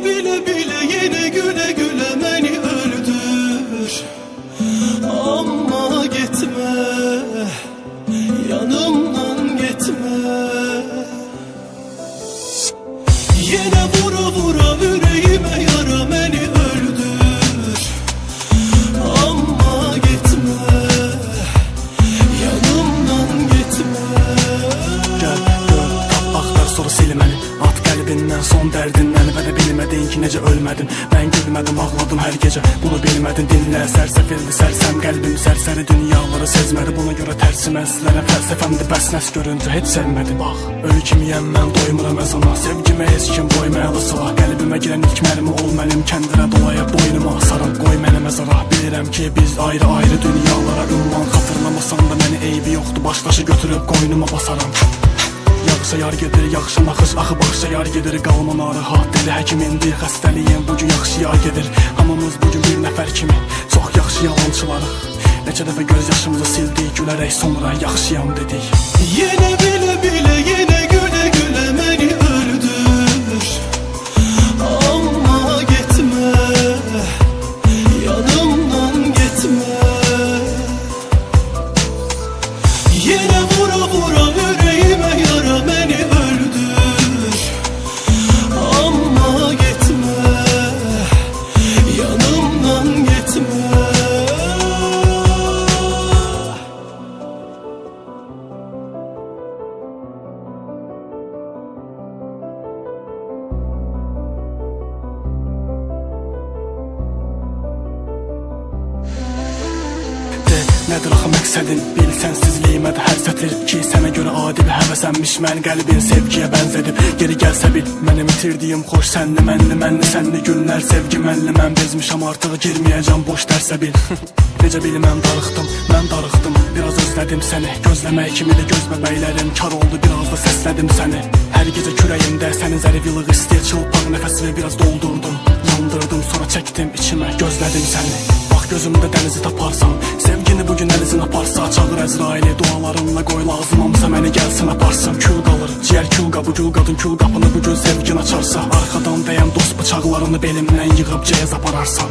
bile bile yine güle güle beni öldür. Ama gitme, yanımdan gitme. Yine vura vura yüreğime yara beni öldür. Ama gitme, yanımdan gitme. Gel gör, tap axtar sonra sil məni. At qəlbindən, son dərdindən. Və də bilmədin ki necə ölmədim. Mən gülmədim, ağladım hər gecə. Bunu bilmədin, dinlə. Sərsəfildi sərsəm qəlbim, sərsəri dünyaları sezmədi. Buna görə tərsim əzlərə fəlsəfəmdir, bəs nəs görüntü heç sevmədim. Bax, ölü kimiyəm mən, doymuram əzana. Sevgimə heç kim qoymayalı sıla. Qəlbimə girən ilk mərmi ol mənim, kəndirə dolaya boynuma asaram. Qoy mənə məzara, bilirəm ki biz ayrı-ayrı dünyalara ünvan. Xatırlamasan da məni eybi yoxdur, başdaşı götürüb qoynuma basaram. Yaxşı yar gedir, yaxşı naxış, axı baxışa yar gedir. Qalma narahat, dedi həkim indi xəstəliyim bugün yaxşı yar gedir. Hamımız bugün bir nəfər kimi, çox yaxşı yalançılarıq. Neçə dəfə göz yaşımızı sildik, gülərək sonra yaxşıyam dedik. Yine bile bile yine güle güle beni öldür. Ama gitme, yanımdan gitme. Yine vura vura yüreğime yara beni öldür. Ama gitme, yanımdan gitme. Nədir axı məqsədin, bil sənsizliyimə də hər sətir ki, sənə görə adi bir həvəsənmiş, mən qəlbin sevgiyə bənzədib. Geri gəlsə bil, mənim itirdiyim xoş sənli, mənli sənli günlər. Sevgi mənli, mən bezmişəm artıq, girməyəcəm boş dərsə bil. Necə bilməm darıxdım, mən darıxdım, biraz özlədim səni. Gözləmək kimidir göz bəbəklərim, kar oldu biraz da səslədim səni. Hər gecə kürəyimdə sənin zərif yılıq istəyir, çılpaq nəfəsimi biraz doldurdum. Yandırdım, sonra çəkdim içimə, gözlədim səni. Bax gözümdə dənizi taparsan, sevgini bugün əlizin aparsa, çağır Əzraili dualarınla qoy, lazımamsa məni gəlsin aparsın. Kül qalır, ciyər kül qabı, gül qadın kül qapını bugün sevgin açarsa, arxadan dəyən dost bıçaqlarını belimdən yığıb ceyaz apararsan.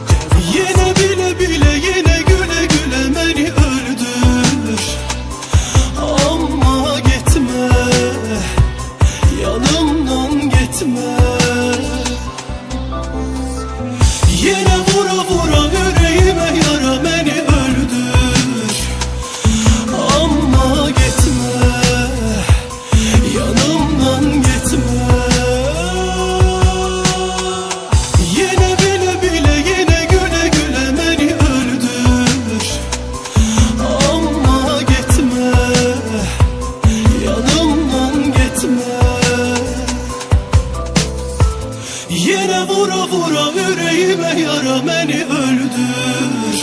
Yine bile bile yine güle güle beni öldür. Ama gitme, yanımdan gitme. Yine vura vura yüreğime yara beni öldür. Ama gitme, yanımdan gitme. Yine bile bile yine güle güle beni öldür. Ama gitme, yanımdan gitme. Yine vura vura yüreğime yara beni öldür.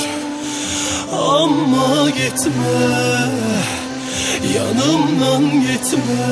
Ama gitme, yanımdan gitme.